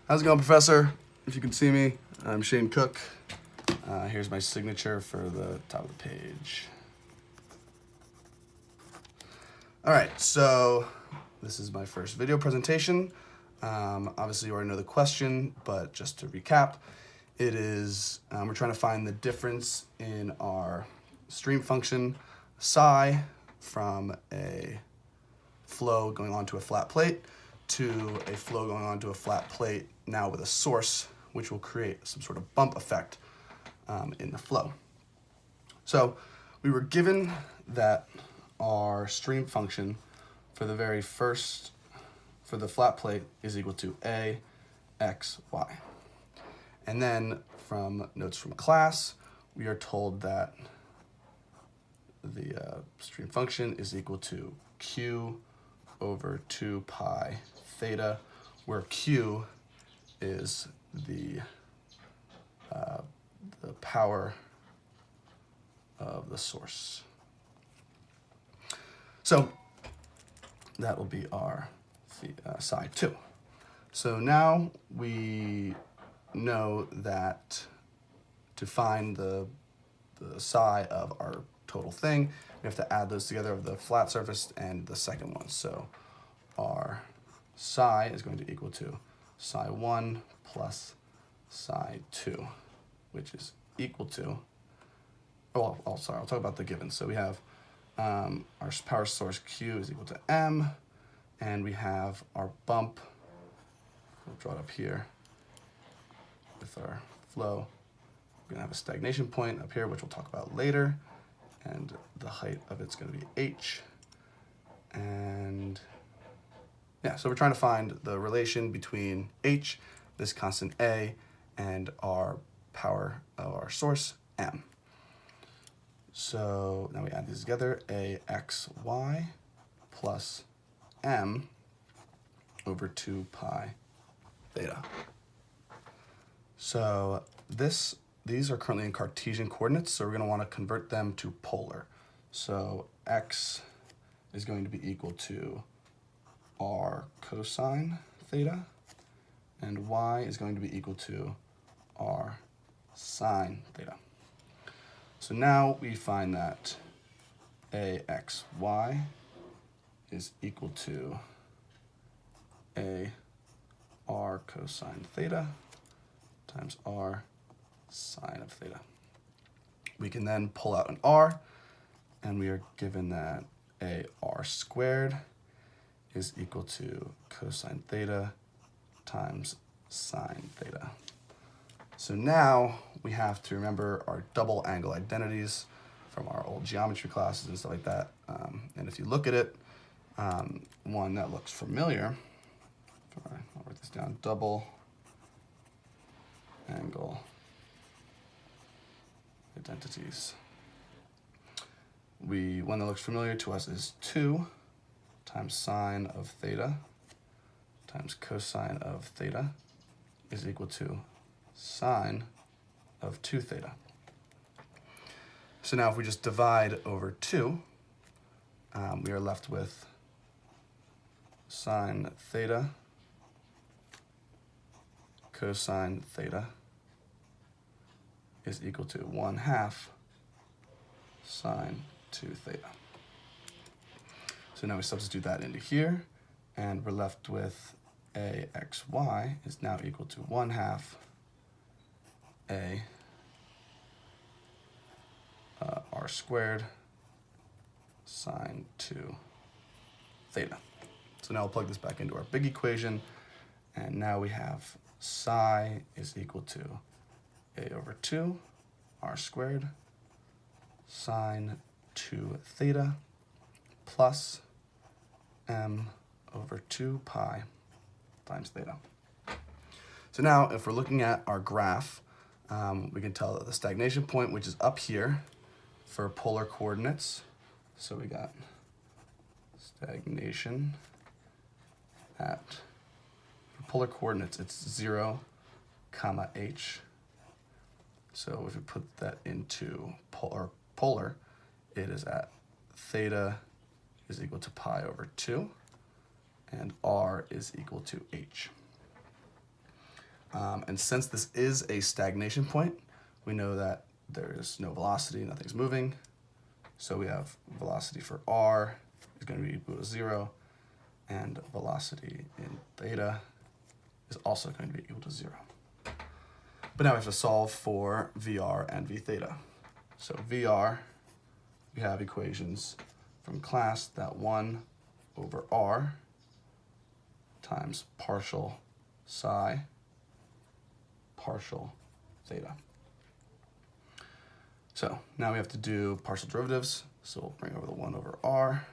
How's it going, Professor? If you can see me, I'm Shane Cooke. Here's my signature for the top of the page. All right, so this is my first video presentation. Obviously, you already know the question, but just to recap, it is we're trying to find the difference in our stream function psi from a flow going onto a flat plate to a flow going onto a flat plate now with a source, which will create some sort of bump effect in the flow. So we were given that our stream function for the very first, for the flat plate is equal to a x, y. And then from notes from class, we are told that the stream function is equal to q over 2 pi theta, where q is the power of the source. So that will be our psi 2. So now we know that to find the psi of our total thing, we have to add those together of the flat surface and the second one. So our psi is going to equal to psi 1 plus psi 2, which is equal to, I'll talk about the given. So we have our power source Q is equal to M, and we have our bump, we'll draw it up here with our flow. We're gonna have a stagnation point up here, which we'll talk about later, and the height of it's gonna be H. And yeah, so we're trying to find the relation between H, this constant A, and our power of our source, M. So now we add these together, AXY plus M over 2 pi theta. So these are currently in Cartesian coordinates, so we're going to want to convert them to polar. So X is going to be equal to R cosine theta, and Y is going to be equal to R sine theta. So now we find that AXY is equal to A R cosine theta times R sine of theta. We can then pull out an R, and we are given that AR squared is equal to cosine theta times sine theta. So now we have to remember our double angle identities from our old geometry classes and stuff like that. And if you look at it, one that looks familiar, I'll write this down, double angle identities. One that looks familiar to us is 2 times sine of theta times cosine of theta is equal to sine of 2 theta. So now if we just divide over 2, we are left with sine theta cosine theta is equal to 1/2 sine 2 theta. So now we substitute that into here, and we're left with AXY is now equal to 1/2 A R squared sine 2 theta. So now we'll plug this back into our big equation, and now we have psi is equal to A over 2 R squared sine 2 theta plus M over 2 pi times theta. So now if we're looking at our graph, we can tell that the stagnation point, which is up here for polar coordinates, so we got stagnation at, for polar coordinates, it's 0, comma H. So if we put that into polar, it is at theta is equal to pi over 2, and R is equal to H. And since this is a stagnation point, we know that there is no velocity, nothing's moving. So we have velocity for r is going to be equal to 0, and velocity in theta is also going to be equal to 0. But now we have to solve for VR and v theta. So VR, we have equations from class that 1 over r times partial psi partial theta. So now we have to do partial derivatives. So we'll bring over the 1 over r.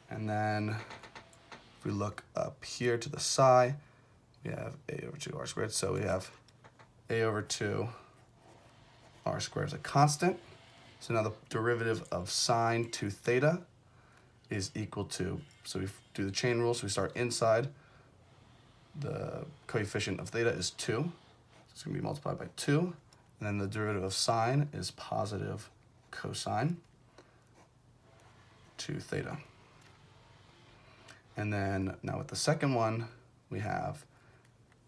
And then if we look up here to the psi, we have a over 2 r squared. So we have a over 2 r squared is a constant. So now the derivative of sine 2 theta is equal to, so we do the chain rule, so we start inside. The coefficient of theta is 2. So it's going to be multiplied by 2. And then the derivative of sine is positive cosine 2 theta. And then now with the second one, we have,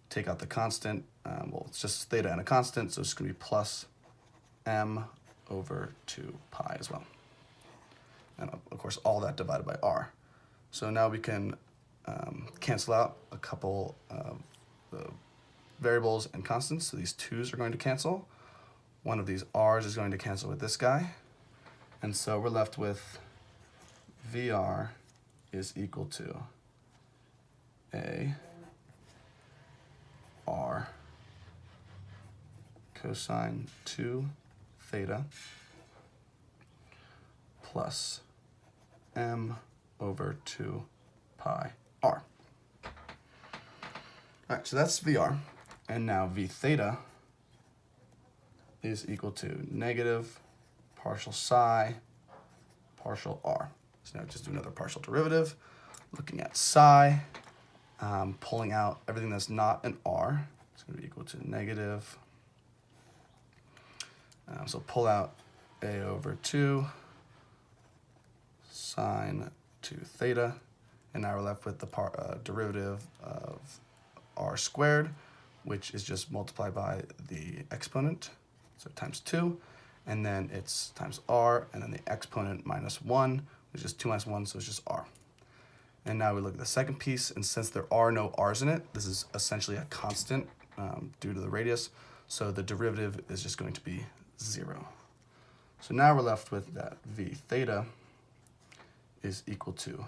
take out the constant. Well, it's just theta and a constant, so it's going to be plus m over 2 pi as well. And of course, all that divided by r. So now we can cancel out a couple of the variables and constants. So these 2's are going to cancel. One of these r's is going to cancel with this guy. And so we're left with VR is equal to a r cosine 2 theta plus m over 2 pi r. All right, so that's VR. And now v theta is equal to negative partial psi partial r. So now just do another partial derivative. Looking at psi, pulling out everything that's not an r. It's going to be equal to negative. So pull out a over 2 sine 2 theta. And now we're left with the derivative of r squared, which is just multiplied by the exponent, so times 2, and then it's times r, and then the exponent minus 1, which is 2 minus 1, so it's just r. And now we look at the second piece, and since there are no r's in it, this is essentially a constant due to the radius, so the derivative is just going to be 0. So now we're left with that v theta is equal to,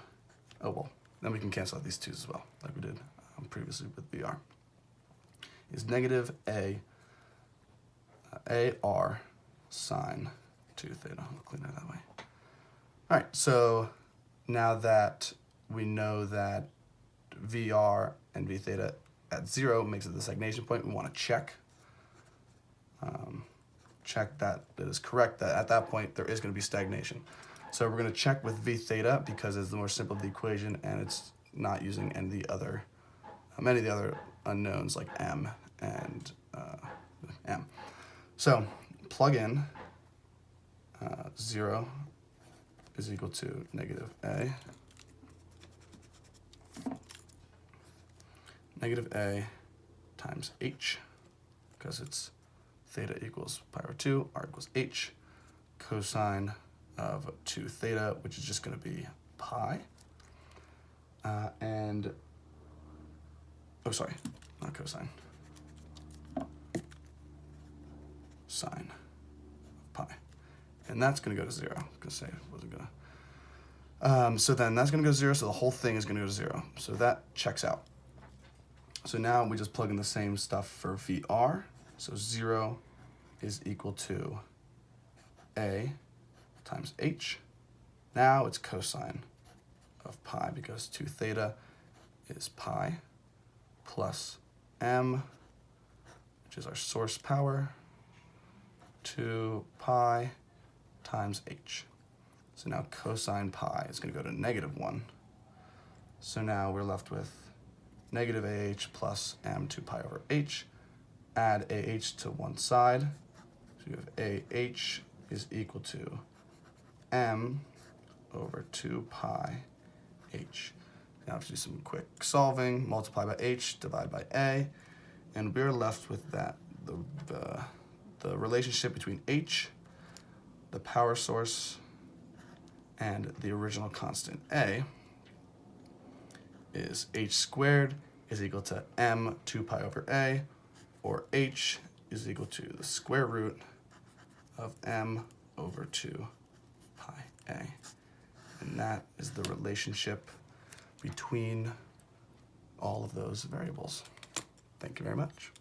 oh well, then we can cancel out these 2's as well, like we did previously with VR, is negative ar sine 2 theta. I'll clean it that way. All right, so now that we know that VR and v theta at 0 makes it the stagnation point, we want to check that it is correct, that at that point there is going to be stagnation. So we're going to check with v theta because it's the more simple of the equation and it's not using any of the other unknowns like m and m. So plug in 0 is equal to negative a times h, because it's theta equals pi over 2, r equals h, cosine of 2 theta, which is just going to be pi, and, oh sorry, not cosine, sine of pi. And that's going to go to 0. I was going to say, wasn't going to. So then that's going to go to 0, so the whole thing is going to go to 0. So that checks out. So now we just plug in the same stuff for VR. So 0 is equal to a times h. Now it's cosine of pi because 2 theta is pi plus m, which is our source power, 2 pi times h. So now cosine pi is going to go to negative 1. So now we're left with negative ah plus m 2 pi over h. Add ah to one side. So you have ah is equal to m over 2 pi h. Now I have to do some quick solving. Multiply by h, divide by a. And we're left with that, the relationship between h, the power source, and the original constant a is h squared is equal to m 2 pi over a, or h is equal to the square root of m over 2 pi a. And that is the relationship between all of those variables. Thank you very much.